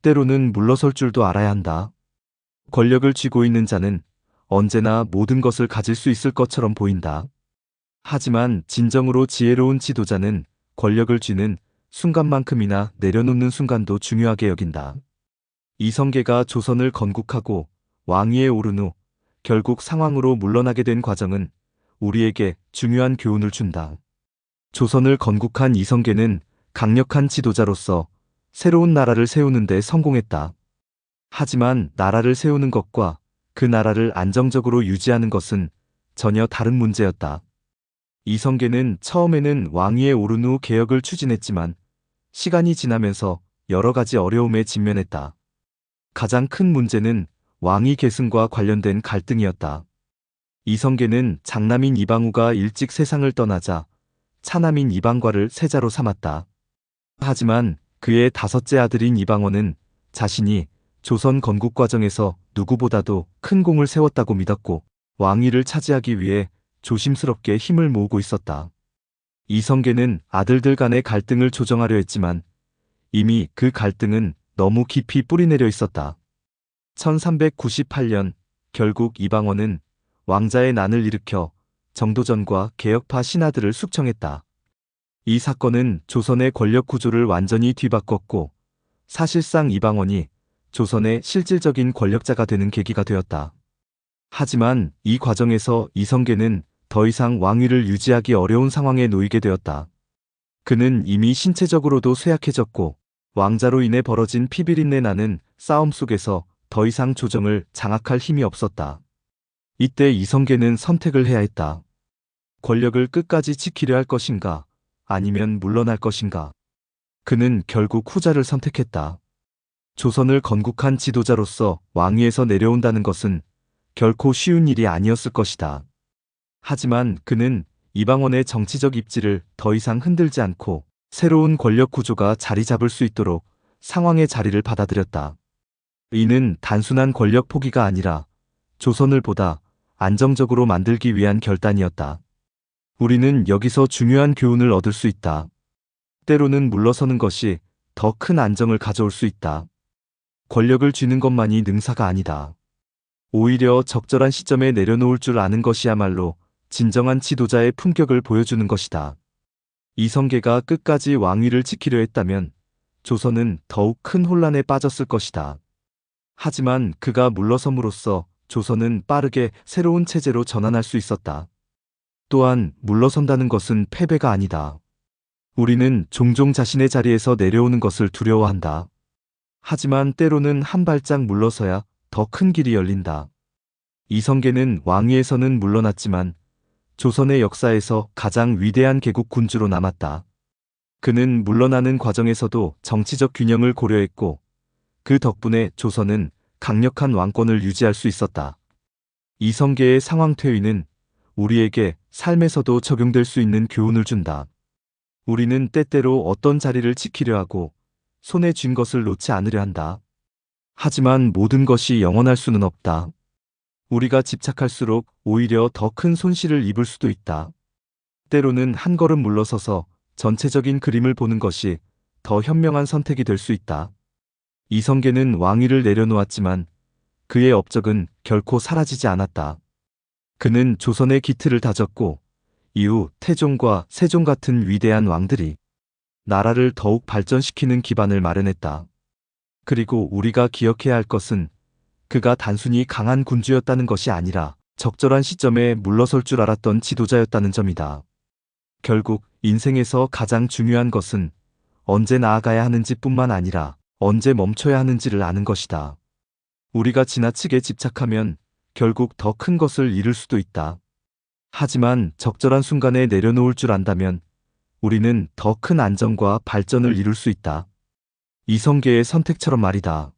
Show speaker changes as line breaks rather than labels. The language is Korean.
때로는 물러설 줄도 알아야 한다. 권력을 쥐고 있는 자는 언제나 모든 것을 가질 수 있을 것처럼 보인다. 하지만 진정으로 지혜로운 지도자는 권력을 쥐는 순간만큼이나 내려놓는 순간도 중요하게 여긴다. 이성계가 조선을 건국하고 왕위에 오른 후 결국 상황으로 물러나게 된 과정은 우리에게 중요한 교훈을 준다. 조선을 건국한 이성계는 강력한 지도자로서 새로운 나라를 세우는 데 성공했다. 하지만 나라를 세우는 것과 그 나라를 안정적으로 유지하는 것은 전혀 다른 문제였다. 이성계는 처음에는 왕위에 오른 후 개혁을 추진했지만 시간이 지나면서 여러 가지 어려움에 직면했다. 가장 큰 문제는 왕위 계승과 관련된 갈등이었다. 이성계는 장남인 이방우가 일찍 세상을 떠나자 차남인 이방과를 세자로 삼았다. 하지만 그의 다섯째 아들인 이방원은 자신이 조선 건국 과정에서 누구보다도 큰 공을 세웠다고 믿었고 왕위를 차지하기 위해 조심스럽게 힘을 모으고 있었다. 이성계는 아들들 간의 갈등을 조정하려 했지만 이미 그 갈등은 너무 깊이 뿌리내려 있었다. 1398년 결국 이방원은 왕자의 난을 일으켜 정도전과 개혁파 신하들을 숙청했다. 이 사건은 조선의 권력 구조를 완전히 뒤바꿨고 사실상 이방원이 조선의 실질적인 권력자가 되는 계기가 되었다. 하지만 이 과정에서 이성계는 더 이상 왕위를 유지하기 어려운 상황에 놓이게 되었다. 그는 이미 신체적으로도 쇠약해졌고 왕자로 인해 벌어진 피비린내 나는 싸움 속에서 더 이상 조정을 장악할 힘이 없었다. 이때 이성계는 선택을 해야 했다. 권력을 끝까지 지키려 할 것인가, 아니면 물러날 것인가. 그는 결국 후자를 선택했다. 조선을 건국한 지도자로서 왕위에서 내려온다는 것은 결코 쉬운 일이 아니었을 것이다. 하지만 그는 이방원의 정치적 입지를 더 이상 흔들지 않고 새로운 권력 구조가 자리 잡을 수 있도록 상황의 자리를 받아들였다. 이는 단순한 권력 포기가 아니라 조선을 보다 안정적으로 만들기 위한 결단이었다. 우리는 여기서 중요한 교훈을 얻을 수 있다. 때로는 물러서는 것이 더 큰 안정을 가져올 수 있다. 권력을 쥐는 것만이 능사가 아니다. 오히려 적절한 시점에 내려놓을 줄 아는 것이야말로 진정한 지도자의 품격을 보여주는 것이다. 이성계가 끝까지 왕위를 지키려 했다면 조선은 더욱 큰 혼란에 빠졌을 것이다. 하지만 그가 물러섬으로써 조선은 빠르게 새로운 체제로 전환할 수 있었다. 또한 물러선다는 것은 패배가 아니다. 우리는 종종 자신의 자리에서 내려오는 것을 두려워한다. 하지만 때로는 한 발짝 물러서야 더 큰 길이 열린다. 이성계는 왕위에서는 물러났지만 조선의 역사에서 가장 위대한 개국 군주로 남았다. 그는 물러나는 과정에서도 정치적 균형을 고려했고 그 덕분에 조선은 강력한 왕권을 유지할 수 있었다. 이성계의 상황 퇴위는 우리에게 삶에서도 적용될 수 있는 교훈을 준다. 우리는 때때로 어떤 자리를 지키려 하고 손에 쥔 것을 놓지 않으려 한다. 하지만 모든 것이 영원할 수는 없다. 우리가 집착할수록 오히려 더 큰 손실을 입을 수도 있다. 때로는 한 걸음 물러서서 전체적인 그림을 보는 것이 더 현명한 선택이 될 수 있다. 이성계는 왕위를 내려놓았지만 그의 업적은 결코 사라지지 않았다. 그는 조선의 기틀을 다졌고 이후 태종과 세종 같은 위대한 왕들이 나라를 더욱 발전시키는 기반을 마련했다. 그리고 우리가 기억해야 할 것은 그가 단순히 강한 군주였다는 것이 아니라 적절한 시점에 물러설 줄 알았던 지도자였다는 점이다. 결국 인생에서 가장 중요한 것은 언제 나아가야 하는지뿐만 아니라 언제 멈춰야 하는지를 아는 것이다. 우리가 지나치게 집착하면 결국 더 큰 것을 잃을 수도 있다. 하지만 적절한 순간에 내려놓을 줄 안다면 우리는 더 큰 안정과 발전을 이룰 수 있다. 이성계의 선택처럼 말이다.